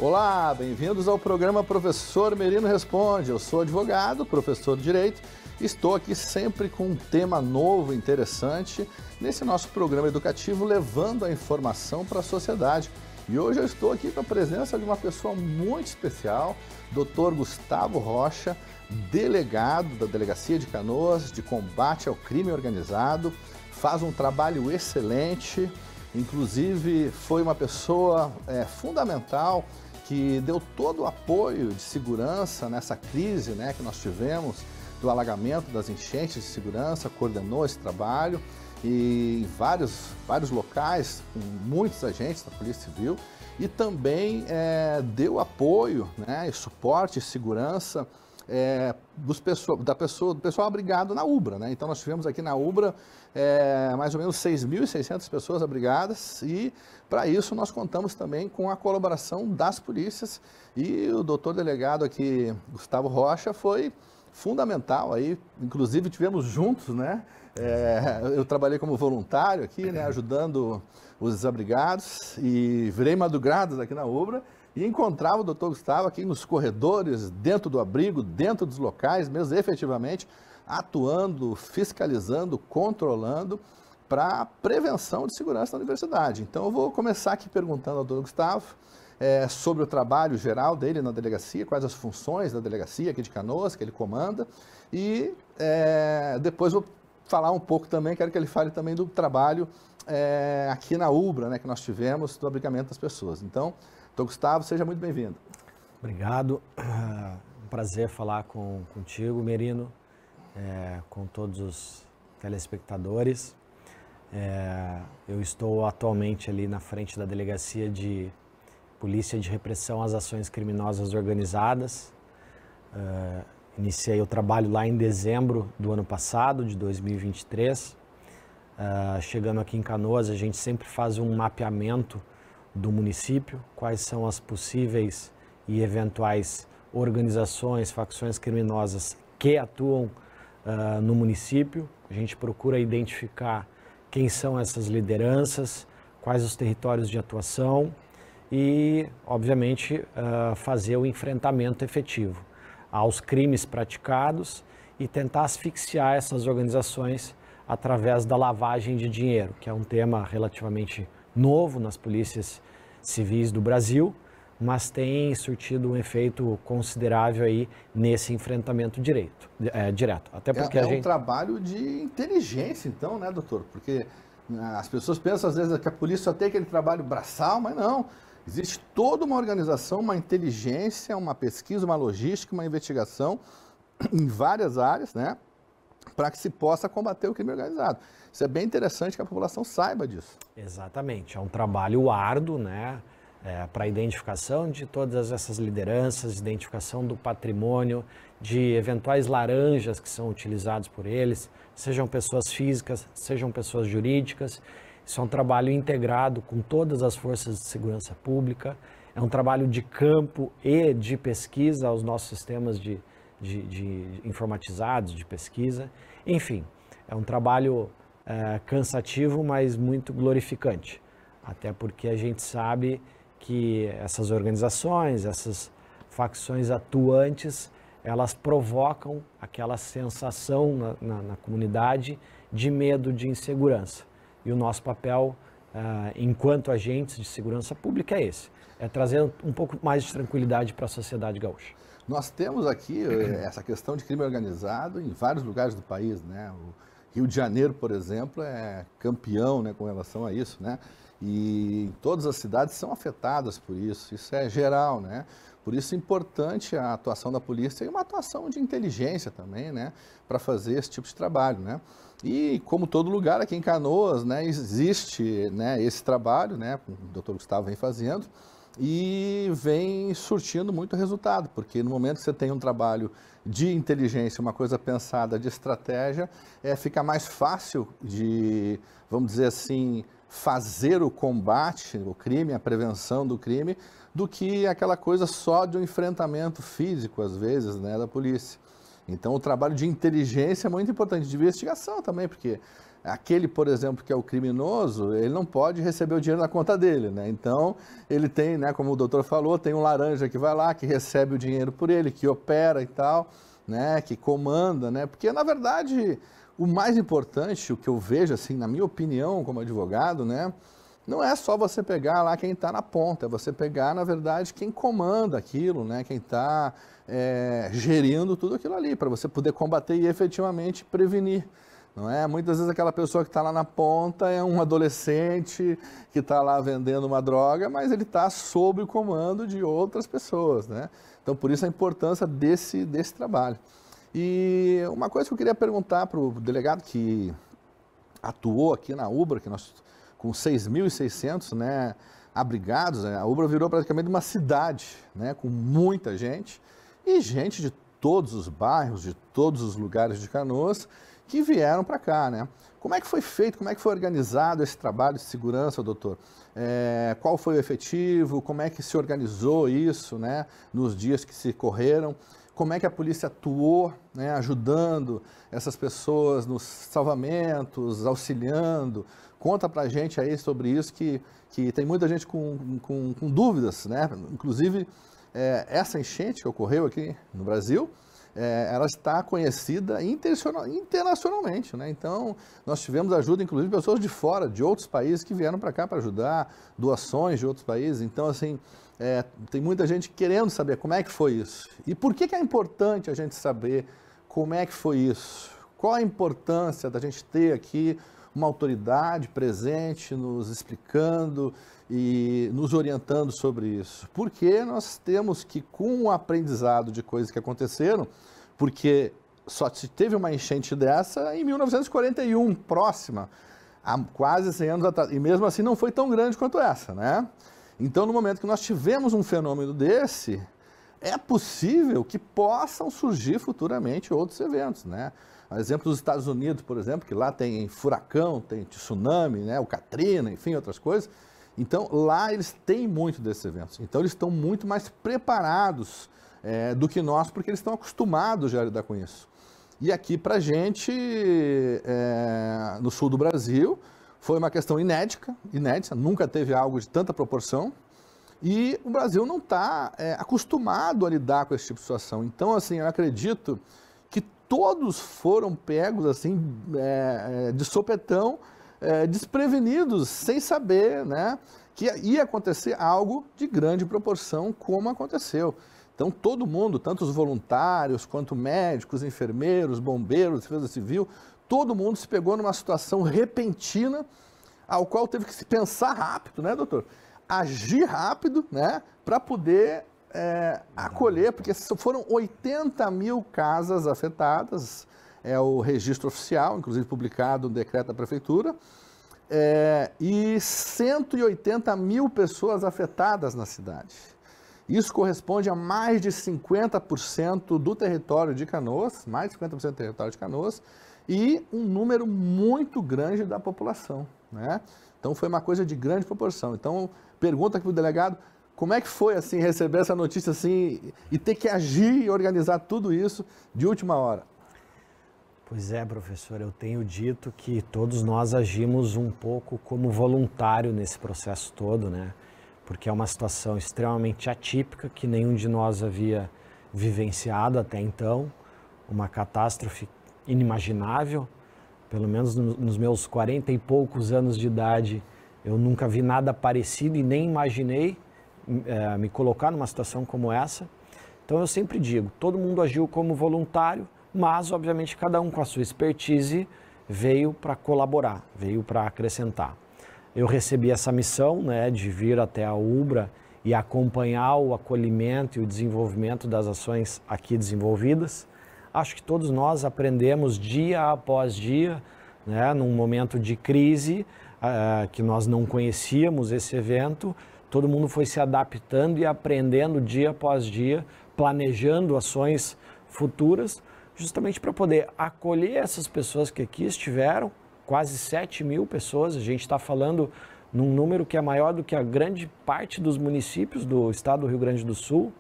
Olá, bem-vindos ao programa Professor Merino Responde. Eu sou advogado, professor de Direito, e estou aqui sempre com um tema novo, interessante, nesse nosso programa educativo, levando a informação para a sociedade. E hoje eu estou aqui com a presença de uma pessoa muito especial, Dr. Gustavo Rocha, delegado da Delegacia de Canoas, de combate ao crime organizado, faz um trabalho excelente, inclusive foi uma pessoa fundamental que deu todo o apoio de segurança nessa crise, que nós tivemos do alagamento, das enchentes de segurança, coordenou esse trabalho e em vários locais, com muitos agentes da Polícia Civil, e também deu apoio e suporte e segurança do pessoal abrigado na UBRA. Então nós tivemos aqui na UBRA mais ou menos 6.600 pessoas abrigadas e para isso nós contamos também com a colaboração das polícias e o doutor delegado aqui, Gustavo Rocha, foi fundamental aí, inclusive tivemos juntos, eu trabalhei como voluntário aqui, ajudando os desabrigados e virei madrugadas aqui na UBRA e encontrava o doutor Gustavo aqui nos corredores, dentro do abrigo, dentro dos locais, mesmo efetivamente atuando, fiscalizando, controlando para prevenção de segurança na universidade. Então eu vou começar aqui perguntando ao doutor Gustavo sobre o trabalho geral dele na delegacia, quais as funções da delegacia aqui de Canoas, que ele comanda, e depois vou falar um pouco também, quero que ele fale também do trabalho aqui na UBRA, que nós tivemos, do abrigamento das pessoas. Então, doutor Gustavo, seja muito bem-vindo. Obrigado, um prazer falar contigo, Merino, com todos os telespectadores. Eu estou atualmente ali na frente da Delegacia de Polícia de Repressão às Ações Criminosas Organizadas. Iniciei o trabalho lá em dezembro do ano passado, de 2023. Chegando aqui em Canoas, a gente sempre faz um mapeamento do município, quais são as possíveis e eventuais organizações, facções criminosas que atuam no município. A gente procura identificar quem são essas lideranças, quais os territórios de atuação e, obviamente, fazer o enfrentamento efetivo aos crimes praticados e tentar asfixiar essas organizações através da lavagem de dinheiro, que é um tema relativamente novo nas polícias civis do Brasil, mas tem surtido um efeito considerável aí nesse enfrentamento direto. Até porque um trabalho de inteligência, então, doutor? Porque as pessoas pensam às vezes que a polícia só tem aquele trabalho braçal, mas não. Existe toda uma organização, uma inteligência, uma pesquisa, uma logística, uma investigação em várias áreas, para que se possa combater o crime organizado. Isso é bem interessante que a população saiba disso. Exatamente, é um trabalho árduo, para a identificação de todas essas lideranças, identificação do patrimônio, de eventuais laranjas que são utilizados por eles, sejam pessoas físicas, sejam pessoas jurídicas. Isso é um trabalho integrado com todas as forças de segurança pública, é um trabalho de campo e de pesquisa aos nossos sistemas de informatizados, de pesquisa. Enfim, é um trabalho cansativo, mas muito glorificante, até porque a gente sabe que essas organizações, essas facções atuantes, elas provocam aquela sensação na comunidade de medo, de insegurança. E o nosso papel, enquanto agentes de segurança pública, é esse. É trazer um pouco mais de tranquilidade para a sociedade gaúcha. Nós temos aqui essa questão de crime organizado em vários lugares do país, O Rio de Janeiro, por exemplo, é campeão, com relação a isso, E todas as cidades são afetadas por isso é geral, Por isso é importante a atuação da polícia e uma atuação de inteligência também, para fazer esse tipo de trabalho, E como todo lugar aqui em Canoas, existe, esse trabalho, que o doutor Gustavo vem fazendo e vem surtindo muito resultado, porque no momento que você tem um trabalho de inteligência, uma coisa pensada de estratégia, fica mais fácil de, vamos dizer assim, fazer o combate, o crime, a prevenção do crime, do que aquela coisa só de um enfrentamento físico, às vezes, da polícia. Então, o trabalho de inteligência é muito importante, de investigação também, porque aquele, por exemplo, que é o criminoso, ele não pode receber o dinheiro na conta dele, né? Então, ele tem, né, como o doutor falou, tem um laranja que vai lá, que recebe o dinheiro por ele, que opera e tal, né, que comanda, né? Porque, na verdade, o mais importante, o que eu vejo, assim, na minha opinião, como advogado, né, não é só você pegar lá quem está na ponta, é você pegar, na verdade, quem comanda aquilo, né? Quem está gerindo tudo aquilo ali, para você poder combater e efetivamente prevenir. Não é? Muitas vezes aquela pessoa que está lá na ponta é um adolescente que está lá vendendo uma droga, mas ele está sob o comando de outras pessoas, né? Então, por isso a importância desse trabalho. E uma coisa que eu queria perguntar para o delegado que atuou aqui na Ubra, que nós com 6.600, né, abrigados, né, a Ubra virou praticamente uma cidade, né, com muita gente e gente de todos os bairros, de todos os lugares de Canoas que vieram para cá, né? Como é que foi feito, como é que foi organizado esse trabalho de segurança, doutor? Qual foi o efetivo, como é que se organizou isso, né, nos dias que se correram? Como é que a polícia atuou, né, ajudando essas pessoas nos salvamentos, auxiliando? Conta pra gente aí sobre isso, que tem muita gente com dúvidas, né? Inclusive, essa enchente que ocorreu aqui no Brasil, ela está conhecida internacionalmente, né? Então, nós tivemos ajuda, inclusive, de pessoas de fora, de outros países que vieram para cá para ajudar, doações de outros países. Então, assim, tem muita gente querendo saber como é que foi isso. E por que é importante a gente saber como é que foi isso? Qual a importância da gente ter aqui uma autoridade presente nos explicando e nos orientando sobre isso? Porque nós temos que, com o aprendizado de coisas que aconteceram, porque só se teve uma enchente dessa em 1941, próxima, há quase 100 anos atrás, e mesmo assim não foi tão grande quanto essa, né? Então, no momento que nós tivemos um fenômeno desse, é possível que possam surgir futuramente outros eventos, né? A exemplo dos Estados Unidos, por exemplo, que lá tem furacão, tem tsunami, né, o Katrina, enfim, outras coisas. Então, lá eles têm muito desses eventos. Então, eles estão muito mais preparados do que nós, porque eles estão acostumados já a lidar com isso. E aqui, para a gente, no sul do Brasil, foi uma questão inédita, nunca teve algo de tanta proporção. E o Brasil não está acostumado a lidar com esse tipo de situação. Então, assim, eu acredito que todos foram pegos assim de sopetão, desprevenidos, sem saber, né, que ia acontecer algo de grande proporção, como aconteceu. Então, todo mundo, tanto os voluntários, quanto médicos, enfermeiros, bombeiros, defesa civil, todo mundo se pegou numa situação repentina, ao qual teve que se pensar rápido, né, doutor? Agir rápido, né, para poder acolher, porque foram 80 mil casas afetadas, é o registro oficial, inclusive publicado no decreto da prefeitura, e 180 mil pessoas afetadas na cidade. Isso corresponde a mais de 50% do território de Canoas, mais de 50% do território de Canoas, e um número muito grande da população, né? Então foi uma coisa de grande proporção. Então, pergunta aqui para o delegado, como é que foi assim receber essa notícia assim e ter que agir e organizar tudo isso de última hora? Pois é, professor, eu tenho dito que todos nós agimos um pouco como voluntário nesse processo todo, né? Porque é uma situação extremamente atípica que nenhum de nós havia vivenciado até então, uma catástrofe inimaginável. Pelo menos nos meus 40 e poucos anos de idade, eu nunca vi nada parecido e nem imaginei me colocar numa situação como essa. Então eu sempre digo, todo mundo agiu como voluntário, mas obviamente cada um com a sua expertise veio para colaborar, veio para acrescentar. Eu recebi essa missão, né, de vir até a Ubra e acompanhar o acolhimento e o desenvolvimento das ações aqui desenvolvidas. Acho que todos nós aprendemos dia após dia, né, num momento de crise, que nós não conhecíamos esse evento, todo mundo foi se adaptando e aprendendo dia após dia, planejando ações futuras, justamente para poder acolher essas pessoas que aqui estiveram, quase 7 mil pessoas, a gente está falando num número que é maior do que a grande parte dos municípios do estado do Rio Grande do Sul.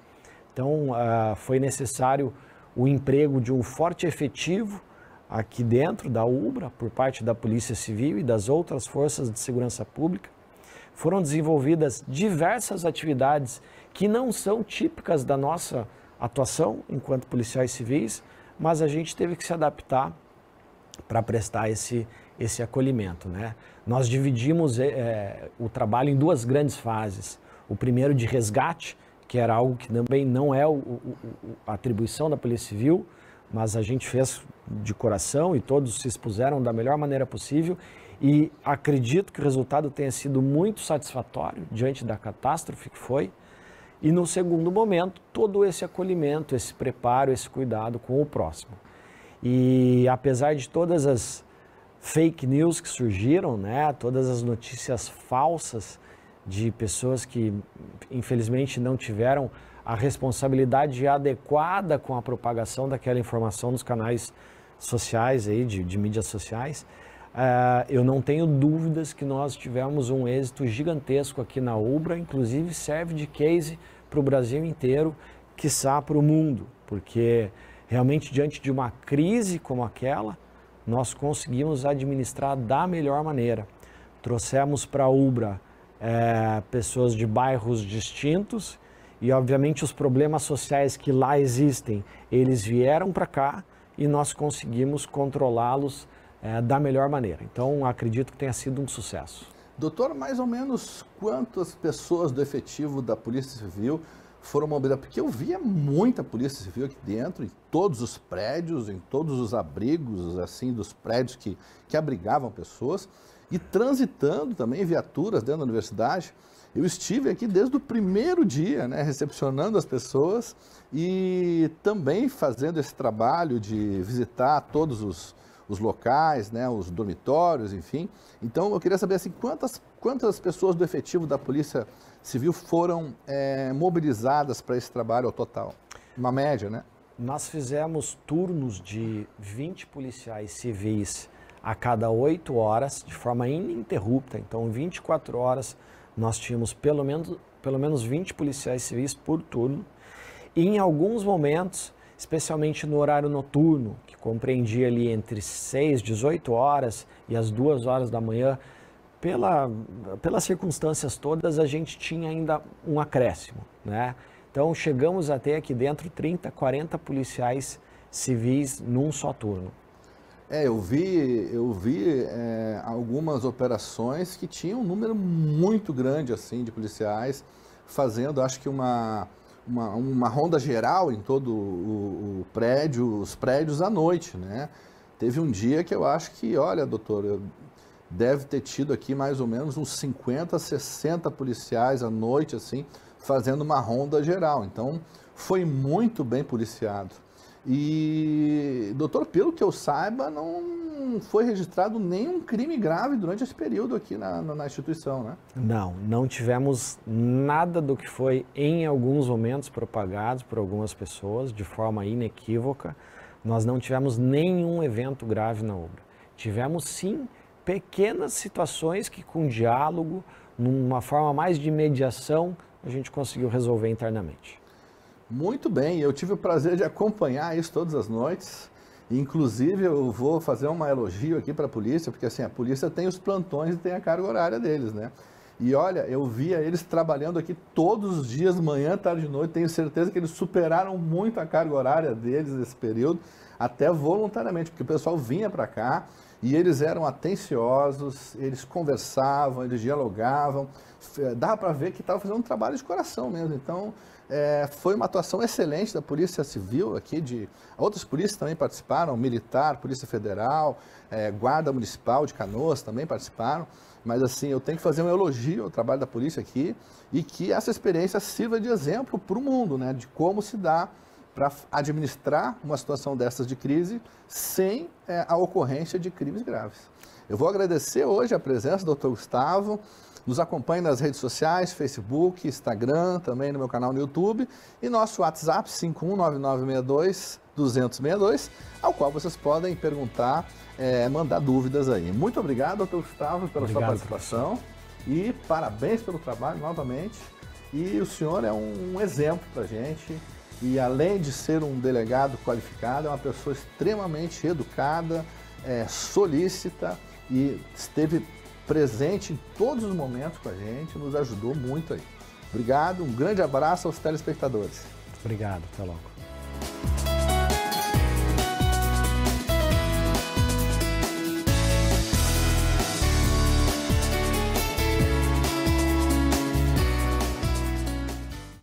Então, foi necessário o emprego de um forte efetivo aqui dentro da UBRA, por parte da Polícia Civil e das outras forças de segurança pública. Foram desenvolvidas diversas atividades que não são típicas da nossa atuação enquanto policiais civis, mas a gente teve que se adaptar para prestar esse acolhimento, né? Nós dividimos o trabalho em duas grandes fases. O primeiro de resgate, que era algo que também não é a atribuição da Polícia Civil, mas a gente fez de coração e todos se expuseram da melhor maneira possível, e acredito que o resultado tenha sido muito satisfatório diante da catástrofe que foi. E no segundo momento, todo esse acolhimento, esse preparo, esse cuidado com o próximo. E apesar de todas as fake news que surgiram, né, todas as notícias falsas de pessoas que infelizmente não tiveram a responsabilidade adequada com a propagação daquela informação nos canais sociais, aí, de mídias sociais, eu não tenho dúvidas que nós tivemos um êxito gigantesco aqui na UBRA, inclusive serve de case para o Brasil inteiro, quiçá para o mundo, porque realmente diante de uma crise como aquela, nós conseguimos administrar da melhor maneira. Trouxemos para a UBRA pessoas de bairros distintos e obviamente os problemas sociais que lá existem, eles vieram para cá e nós conseguimos controlá-los da melhor maneira. Então, acredito que tenha sido um sucesso. Doutor, mais ou menos quantas pessoas do efetivo da Polícia Civil foram mobilizadas? Porque eu via muita Polícia Civil aqui dentro, em todos os prédios, em todos os abrigos, assim, dos prédios que abrigavam pessoas, e transitando também viaturas dentro da universidade. Eu estive aqui desde o primeiro dia, né, recepcionando as pessoas e também fazendo esse trabalho de visitar todos os locais, né, os dormitórios, enfim. Então, eu queria saber assim, quantas pessoas do efetivo da Polícia Civil foram mobilizadas para esse trabalho ao total? Uma média, né? Nós fizemos turnos de 20 policiais civis a cada 8 horas, de forma ininterrupta. Então, 24 horas, nós tínhamos pelo menos 20 policiais civis por turno. E em alguns momentos, especialmente no horário noturno, que compreendia ali entre 6, 18 horas e as 2 horas da manhã, pelas circunstâncias todas, a gente tinha ainda um acréscimo, né? Então, chegamos até aqui dentro 30, 40 policiais civis num só turno. Eu vi algumas operações que tinham um número muito grande assim de policiais fazendo, acho que uma ronda geral em todo o prédio, os prédios à noite, né? Teve um dia que eu acho que, olha, doutor, deve ter tido aqui mais ou menos uns 50, 60 policiais à noite, assim, fazendo uma ronda geral. Então, foi muito bem policiado. E, doutor, pelo que eu saiba, não foi registrado nenhum crime grave durante esse período aqui na instituição, né? Não tivemos nada do que foi em alguns momentos propagado por algumas pessoas de forma inequívoca. Nós não tivemos nenhum evento grave na UBRA. Tivemos, sim, pequenas situações que com diálogo, numa forma mais de mediação, a gente conseguiu resolver internamente. Muito bem, eu tive o prazer de acompanhar isso todas as noites. Inclusive, eu vou fazer um elogio aqui para a polícia, porque assim, a polícia tem os plantões e tem a carga horária deles, né? E olha, eu via eles trabalhando aqui todos os dias, manhã, tarde e noite. Tenho certeza que eles superaram muito a carga horária deles nesse período, até voluntariamente, porque o pessoal vinha para cá e eles eram atenciosos, eles conversavam, eles dialogavam. Dava para ver que estava fazendo um trabalho de coração mesmo. Então, foi uma atuação excelente da Polícia Civil aqui, outras polícias também participaram, Militar, Polícia Federal, Guarda Municipal de Canoas também participaram, mas assim, eu tenho que fazer um elogio ao trabalho da polícia aqui e que essa experiência sirva de exemplo para o mundo, né, de como se dá para administrar uma situação dessas de crise sem a ocorrência de crimes graves. Eu vou agradecer hoje a presença do Dr. Gustavo. Nos acompanhe nas redes sociais, Facebook, Instagram, também no meu canal no YouTube e nosso WhatsApp 519962-262, ao qual vocês podem perguntar, mandar dúvidas aí. Muito obrigado, Dr. Gustavo, pela sua participação e parabéns pelo trabalho novamente. E o senhor é um exemplo para a gente e além de ser um delegado qualificado, é uma pessoa extremamente educada, solícita e esteve presente em todos os momentos com a gente, nos ajudou muito aí. Obrigado, um grande abraço aos telespectadores. Obrigado, até logo.